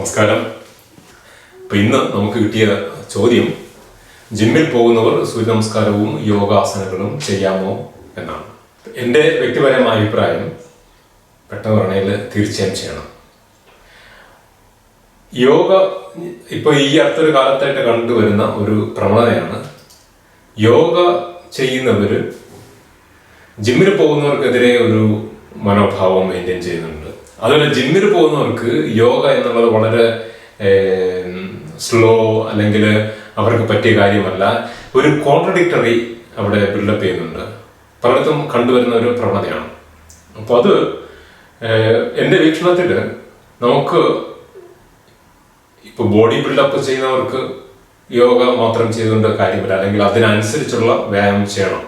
നമസ്കാരം. അപ്പോൾ ഇന്ന് നമുക്ക് കിട്ടിയ ചോദ്യം, ജിമ്മിൽ പോകുന്നവർ സൂര്യ നമസ്കാരവും യോഗാസനങ്ങളും ചെയ്യാമോ എന്നാണ്. എൻ്റെ വ്യക്തിപരമായ അഭിപ്രായം പെട്ടെന്ന് പറഞ്ഞാൽ തീർച്ചയായും ചെയ്യണം. യോഗ ഇപ്പോൾ ഈ അടുത്തൊരു കാലത്തായിട്ട് കണ്ടുവരുന്ന ഒരു പ്രവണതയാണ്. യോഗ ചെയ്യുന്നവർ ജിമ്മിൽ പോകുന്നവർക്കെതിരെ ഒരു മനോഭാവം മെയിൻറ്റെയിൻ ചെയ്യുന്നുണ്ട്. അതുപോലെ ജിമ്മിൽ പോകുന്നവർക്ക് യോഗ എന്നുള്ളത് വളരെ സ്ലോ അല്ലെങ്കിൽ അവർക്ക് പറ്റിയ കാര്യമല്ല, ഒരു കോൺട്രഡിക്ടറി അവിടെ ബിൽഡപ്പ് ചെയ്യുന്നുണ്ട്. പലയിടത്തും കണ്ടുവരുന്ന ഒരു പ്രവണതയാണ്. അപ്പോൾ അത് എൻ്റെ വീക്ഷണത്തിൽ നമുക്ക് ഇപ്പോൾ ബോഡി ബിൽഡപ്പ് ചെയ്യുന്നവർക്ക് യോഗ മാത്രം ചെയ്തുകൊണ്ട് കാര്യമില്ല, അല്ലെങ്കിൽ അതിനനുസരിച്ചുള്ള വ്യായാമം ചെയ്യണം.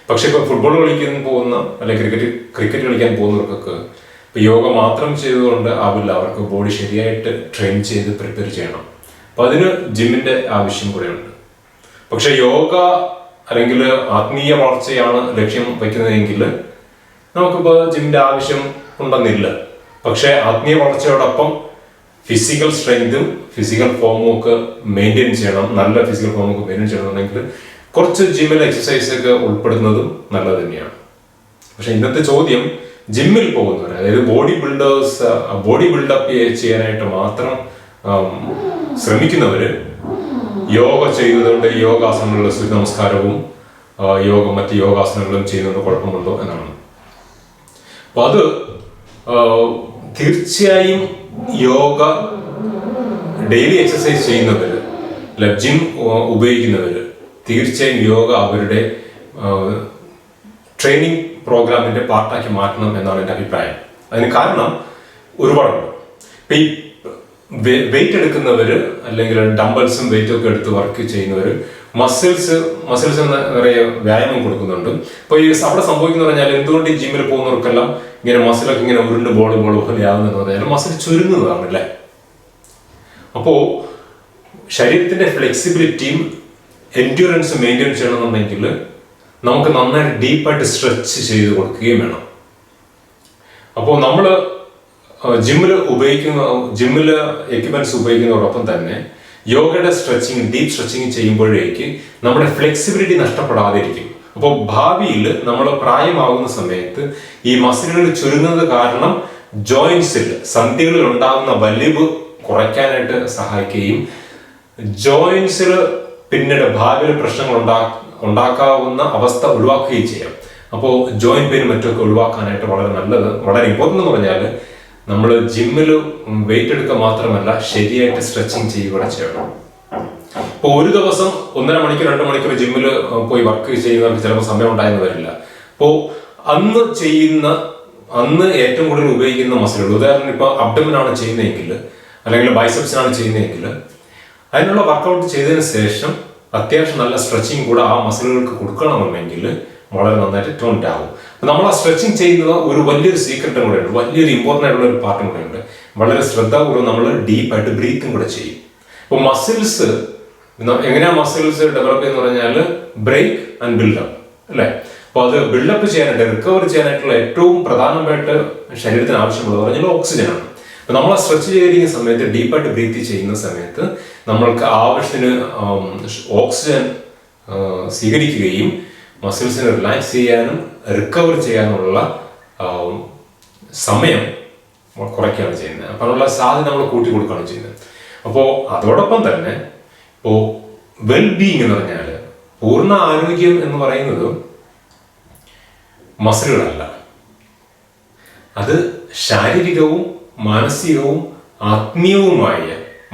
പക്ഷെ ഇപ്പോൾ ഫുട്ബോൾ കളിക്കാൻ പോകുന്ന അല്ലെങ്കിൽ ക്രിക്കറ്റ് കളിക്കാൻ പോകുന്നവർക്കൊക്കെ യോഗ മാത്രം ചെയ്തുകൊണ്ട് ആവില്ല, അവർക്ക് ബോഡി ശരിയായിട്ട് ട്രെയിൻ ചെയ്ത് പ്രിപ്പയർ ചെയ്യണം. അപ്പം അതിന് ജിമ്മിൻ്റെ ആവശ്യം കൂടെയുണ്ട്. പക്ഷെ യോഗ അല്ലെങ്കിൽ ആത്മീയ വളർച്ചയാണ് ലക്ഷ്യം വയ്ക്കുന്നതെങ്കിൽ നമുക്കിപ്പോൾ ജിമ്മിൻ്റെ ആവശ്യം ഉണ്ടെന്നില്ല. പക്ഷെ ആത്മീയ വളർച്ചയോടൊപ്പം ഫിസിക്കൽ സ്ട്രെങ്തും ഫിസിക്കൽ ഫോമും ഒക്കെ മെയിൻറ്റെയിൻ ചെയ്യണം. നല്ല ഫിസിക്കൽ ഫോമൊക്കെ മെയിൻറ്റെയിൻ ചെയ്യണമെന്നുണ്ടെങ്കിൽ കുറച്ച് ജിമ്മിൽ എക്സസൈസൊക്കെ ഉൾപ്പെടുന്നതും നല്ലത് തന്നെയാണ്. പക്ഷെ ഇന്നത്തെ ചോദ്യം, ജിമ്മിൽ പോകുന്നവർ, അതായത് ബോഡി ബിൽഡപ്പ് ചെയ്യാനായിട്ട് മാത്രം ശ്രമിക്കുന്നവർ യോഗ ചെയ്യുന്നതുകൊണ്ട് യോഗാസനങ്ങളുടെ സൂര്യ നമസ്കാരവും മറ്റ് യോഗാസനങ്ങളും ചെയ്യുന്നത് കുഴപ്പമുണ്ടോ എന്നാണ്. അപ്പൊ അത് തീർച്ചയായും യോഗ ഡെയിലി എക്സസൈസ് ചെയ്യുന്നവർ, ജിം ഉപയോഗിക്കുന്നവർ തീർച്ചയായും യോഗ അവരുടെ ട്രെയിനിങ് പ്രോഗ്രാമിന്റെ പാർട്ടാക്കി മാറ്റണം എന്നാണ് എൻ്റെ അഭിപ്രായം. അതിന് കാരണം ഒരുപാടുണ്ട്. ഇപ്പം ഈ വെയിറ്റ് എടുക്കുന്നവർ അല്ലെങ്കിൽ ഡംബൽസും വെയിറ്റും ഒക്കെ എടുത്ത് വർക്ക് ചെയ്യുന്നവർ മസിൽസ് നിറയെ വ്യായാമം കൊടുക്കുന്നുണ്ട്. അപ്പോൾ ഈ അവിടെ സംഭവിക്കുന്ന പറഞ്ഞാൽ, എന്തുകൊണ്ട് ഈ ജിമ്മിൽ പോകുന്നവർക്കെല്ലാം ഇങ്ങനെ മസിലൊക്കെ ഇങ്ങനെ ഉരുണ്ട് ബോൾ പോലെ ആവുന്നതെന്ന് പറഞ്ഞാൽ മസിൽ ചുരുങ്ങുന്നതാണ് അല്ലേ. അപ്പോൾ ശരീരത്തിന്റെ ഫ്ലെക്സിബിലിറ്റിയും എൻഡ്യൂറൻസ് മെയിൻറ്റെയിൻ ചെയ്യണമെന്നുണ്ടെങ്കിൽ നമുക്ക് നന്നായിട്ട് ഡീപ്പായിട്ട് സ്ട്രെച്ച് ചെയ്ത് കൊടുക്കുകയും വേണം. അപ്പോൾ നമ്മൾ ജിമ്മിൽ എക്യുപ്മെന്റ്സ് ഉപയോഗിക്കുന്നതോടൊപ്പം തന്നെ യോഗയുടെ ഡീപ്പ് സ്ട്രെച്ചിങ് ചെയ്യുമ്പോഴേക്ക് നമ്മുടെ ഫ്ലെക്സിബിലിറ്റി നഷ്ടപ്പെടാതിരിക്കും. അപ്പോൾ ഭാവിയിൽ നമ്മൾ പ്രായമാകുന്ന സമയത്ത് ഈ മസിലുകൾ ചുരുങ്ങുന്നത് കാരണം ജോയിന്റ്സിൽ, സന്ധികളിൽ ഉണ്ടാകുന്ന വലിവ് കുറയ്ക്കാനായിട്ട് സഹായിക്കുകയും ജോയിന്റ്സിൽ പിന്നീട് ഭാവിയിൽ പ്രശ്നങ്ങൾ ഉണ്ടാക്കാവുന്ന അവസ്ഥ ഒഴിവാക്കുകയും ചെയ്യാം. അപ്പോൾ ജോയിന്റ് പെയിനും മറ്റൊക്കെ ഒഴിവാക്കാനായിട്ട് വളരെ നല്ലത്, വളരെ ഇമ്പോർട്ടൻ്റ് എന്ന് പറഞ്ഞാൽ നമ്മൾ ജിമ്മിൽ വെയിറ്റ് എടുക്കുക മാത്രമല്ല, ശരിയായിട്ട് സ്ട്രെച്ചിങ് ചെയ്യുക ചെയ്യണം. ഇപ്പോൾ ഒരു ദിവസം 1.5 മണിക്കൂർ 2 മണിക്കൂർ ജിമ്മിൽ പോയി വർക്ക് ചെയ്യുന്നവർക്ക് ചിലപ്പോൾ സമയം ഉണ്ടായെന്ന് വരില്ല. അപ്പോൾ അന്ന് ഏറ്റവും കൂടുതൽ ഉപയോഗിക്കുന്ന മസിലുകൾ, ഉദാഹരണം ഇപ്പോൾ അബ്ഡമിനാണ് ചെയ്യുന്നതെങ്കിൽ അല്ലെങ്കിൽ ബൈസെപ്സിനാണ് ചെയ്യുന്നതെങ്കിൽ അതിനുള്ള വർക്കൗട്ട് ചെയ്തതിന് ശേഷം അത്യാവശ്യം നല്ല സ്ട്രെച്ചിങ് കൂടെ ആ മസിലുകൾക്ക് കൊടുക്കണമെന്നുണ്ടെങ്കിൽ വളരെ നന്നായിട്ട് ടോൺഡ് ആവും. നമ്മൾ ആ സ്ട്രെച്ചിങ് ചെയ്യുന്നത് ഒരു വലിയൊരു സീക്രട്ടും കൂടെ ഉണ്ട്, വലിയൊരു ഇമ്പോർട്ടൻ്റ് ആയിട്ടുള്ള ഒരു പാർട്ടും കൂടെ ഉണ്ട്. വളരെ ശ്രദ്ധാപൂർവ്വം നമ്മൾ ഡീപ്പായിട്ട് ബ്രീത്തും കൂടെ ചെയ്യും. അപ്പോൾ മസിൽസ് എങ്ങനെയാണ് മസിൽസ് ഡെവലപ്പ് ചെയ്യുന്ന പറഞ്ഞാൽ ബ്രേക്ക് ആൻഡ് ബിൽഡപ്പ് അല്ലേ. അപ്പോൾ അത് ബിൽഡപ്പ് ചെയ്യാനായിട്ട്, റിക്കവർ ചെയ്യാനായിട്ടുള്ള ഏറ്റവും പ്രധാനമായിട്ട് ശരീരത്തിന് ആവശ്യമുള്ളത് പറഞ്ഞാൽ ഓക്സിജനാണ്. അപ്പോൾ നമ്മൾ സ്ട്രെച്ച് ചെയ്തിരിക്കുന്ന സമയത്ത്, ഡീപ്പായിട്ട് ബ്രീത്ത് ചെയ്യുന്ന സമയത്ത് നമ്മൾക്ക് ആവശ്യത്തിന് ഓക്സിജൻ സ്വീകരിക്കുകയും മസിൽസിനെ റിലാക്സ് ചെയ്യാനും റിക്കവർ ചെയ്യാനുള്ള സമയം കുറയ്ക്കുകയാണ് ചെയ്യുന്നത്. അപ്പോൾ അതിനുള്ള സാധ്യത നമ്മൾ കൂട്ടി കൊടുക്കുകയാണ് ചെയ്യുന്നത്. അപ്പോൾ അതോടൊപ്പം തന്നെ ഇപ്പോൾ വെൽബീയിങ് എന്ന് പറഞ്ഞാൽ, പൂർണ്ണ ആരോഗ്യം എന്ന് പറയുന്നത് മസിലുകളല്ല, അത് ശാരീരികവും മാനസികവും ആത്മീയവുമായ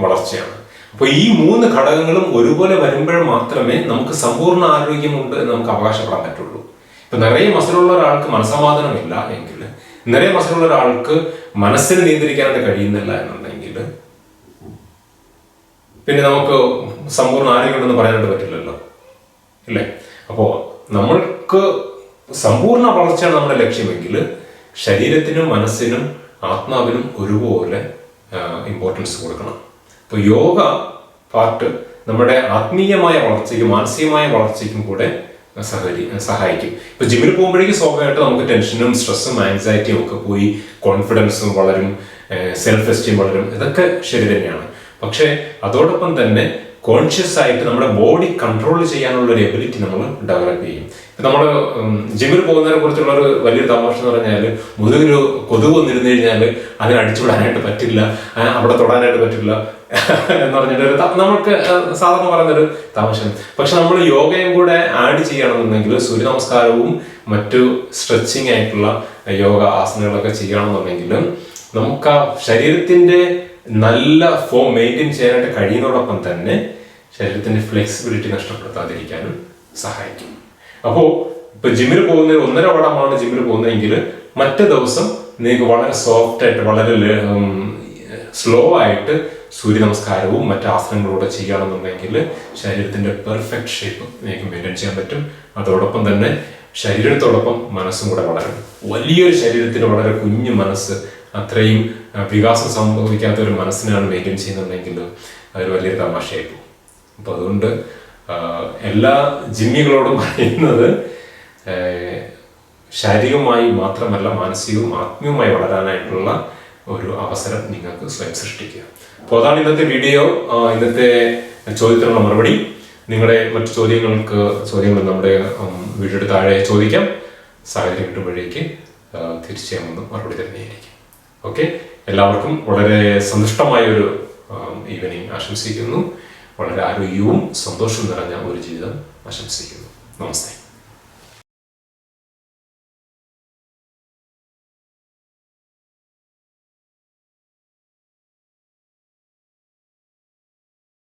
വളർച്ചയാണ്. അപ്പോൾ ഈ 3 ഘടകങ്ങളും ഒരുപോലെ വരുമ്പോൾ മാത്രമേ നമുക്ക് സമ്പൂർണ്ണ ആരോഗ്യമുണ്ട് എന്ന് നമുക്ക് അവകാശപ്പെടാൻ പറ്റുള്ളൂ. ഇപ്പൊ നിറയെ മസിലുള്ള ഒരാൾക്ക് മനസ്സമാധാനമില്ല എങ്കിൽ, നിറയെ മസിലുള്ള ഒരാൾക്ക് മനസ്സിനെ നിയന്ത്രിക്കാനായിട്ട് കഴിയുന്നില്ല എന്നുണ്ടെങ്കിൽ പിന്നെ നമുക്ക് സമ്പൂർണ്ണ ആരോഗ്യം ഉണ്ടെന്ന് പറയാനായിട്ട് പറ്റില്ലല്ലോ, ഇല്ലേ. അപ്പോൾ നമ്മൾക്ക് സമ്പൂർണ്ണ വളർച്ചയാണ് നമ്മുടെ ലക്ഷ്യമെങ്കിൽ ശരീരത്തിനും മനസ്സിനും ആത്മാവിനും ഒരുപോലെ ഇമ്പോർട്ടൻസ് കൊടുക്കണം. അപ്പോൾ യോഗ പാർട്ട് നമ്മുടെ ആത്മീയമായ വളർച്ചയ്ക്കും മാനസികമായ വളർച്ചയ്ക്കും കൂടെ സഹായിക്കും. ഇപ്പൊ ജിമ്മിൽ പോകുമ്പോഴേക്കും സ്വാഭാവികമായിട്ട് നമുക്ക് ടെൻഷനും സ്ട്രെസ്സും ആൻസൈറ്റിയും ഒക്കെ പോയി കോൺഫിഡൻസും വളരും, സെൽഫ് എസ്റ്റീം വളരും. ഇതൊക്കെ ശരി തന്നെയാണ്. പക്ഷേ അതോടൊപ്പം തന്നെ കോൺഷ്യസ് ആയിട്ട് നമ്മുടെ ബോഡി കൺട്രോൾ ചെയ്യാനുള്ള ഒരു എബിലിറ്റി നമ്മൾ ഡെവലപ്പ് ചെയ്യും. ഇപ്പം നമ്മൾ ജിമ്മിൽ പോകുന്നതിനെ കുറിച്ചുള്ള ഒരു വലിയൊരു തമാശ എന്ന് പറഞ്ഞാൽ, മുതുകൊരു കൊതുക് വന്നിരുന്നു കഴിഞ്ഞാൽ അതിനെ അടിച്ചുവിടാനായിട്ട് പറ്റില്ല, അവിടെ തൊടാനായിട്ട് പറ്റില്ല എന്ന് പറഞ്ഞിട്ട് നമുക്ക് സാധാരണ പറയുന്നൊരു തമാശ. പക്ഷെ നമ്മൾ യോഗയും കൂടെ ആഡ് ചെയ്യണമെന്നുണ്ടെങ്കിൽ, സൂര്യ നമസ്കാരവും മറ്റു സ്ട്രെച്ചിങ് ആയിട്ടുള്ള യോഗ ആസനകളൊക്കെ ചെയ്യണമെന്നുണ്ടെങ്കിൽ നമുക്ക് ആ ശരീരത്തിന്റെ നല്ല ഫോം മെയിൻറ്റെയിൻ ചെയ്യാനായിട്ട് കഴിയുന്നതോടൊപ്പം തന്നെ ശരീരത്തിന്റെ ഫ്ലെക്സിബിലിറ്റി നഷ്ടപ്പെടുത്താതിരിക്കാനും സഹായിക്കും. അപ്പോൾ ഇപ്പൊ ജിമ്മിൽ പോകുന്ന 1.5 വടമാണ് ജിമ്മിൽ പോകുന്നതെങ്കിൽ, മറ്റു ദിവസം നിങ്ങൾക്ക് വളരെ സോഫ്റ്റ് ആയിട്ട് വളരെ സ്ലോ ആയിട്ട് സൂര്യ നമസ്കാരവും മറ്റു ആസനങ്ങളൂടെ ചെയ്യുകയാണെന്നുണ്ടെങ്കിൽ ശരീരത്തിന്റെ പെർഫെക്റ്റ് ഷേപ്പ് നിങ്ങൾക്ക് മെയിൻറ്റെയിൻ ചെയ്യാൻ പറ്റും. അതോടൊപ്പം തന്നെ ശരീരത്തോടൊപ്പം മനസ്സും കൂടെ വളരും. വലിയൊരു ശരീരത്തിന് വളരെ കുഞ്ഞു മനസ്സ്, അത്രയും വികാസം സംഭവിക്കാത്ത ഒരു മനസ്സിനാണ് മെയിൻറ്റെയിൻ ചെയ്യുന്നുണ്ടെങ്കിൽ അതൊരു വലിയൊരു തമാശയായി പോകും. അപ്പോൾ അതുകൊണ്ട് എല്ലാ ജിമ്മികളോടും പറയുന്നത്, ശാരീരികമായി മാത്രമല്ല മാനസികവും ആത്മീയവുമായി വളരാനായിട്ടുള്ള ഒരു അവസരം നിങ്ങൾക്ക് സ്വയം സൃഷ്ടിക്കുക. അപ്പോൾ അതാണ് ഇന്നത്തെ വീഡിയോ, ഇന്നത്തെ ചോദ്യത്തിനുള്ള മറുപടി. നിങ്ങളുടെ മറ്റു ചോദ്യങ്ങൾ നമ്മുടെ വീഡിയോയുടെ താഴെ ചോദിക്കാം. സാഹചര്യം കിട്ടുമ്പോഴേക്ക് തീർച്ചയായും ഒന്ന് മറുപടി തന്നെയായിരിക്കും. ഓക്കെ, എല്ലാവർക്കും വളരെ സന്തുഷ്ടമായൊരു ഈവനിങ് ആശംസിക്കുന്നു. വളരെ ആരോഗ്യവും സന്തോഷവും നിറഞ്ഞ ഒരു ജീവിതം ആശംസിക്കുന്നു. നമസ്തേ.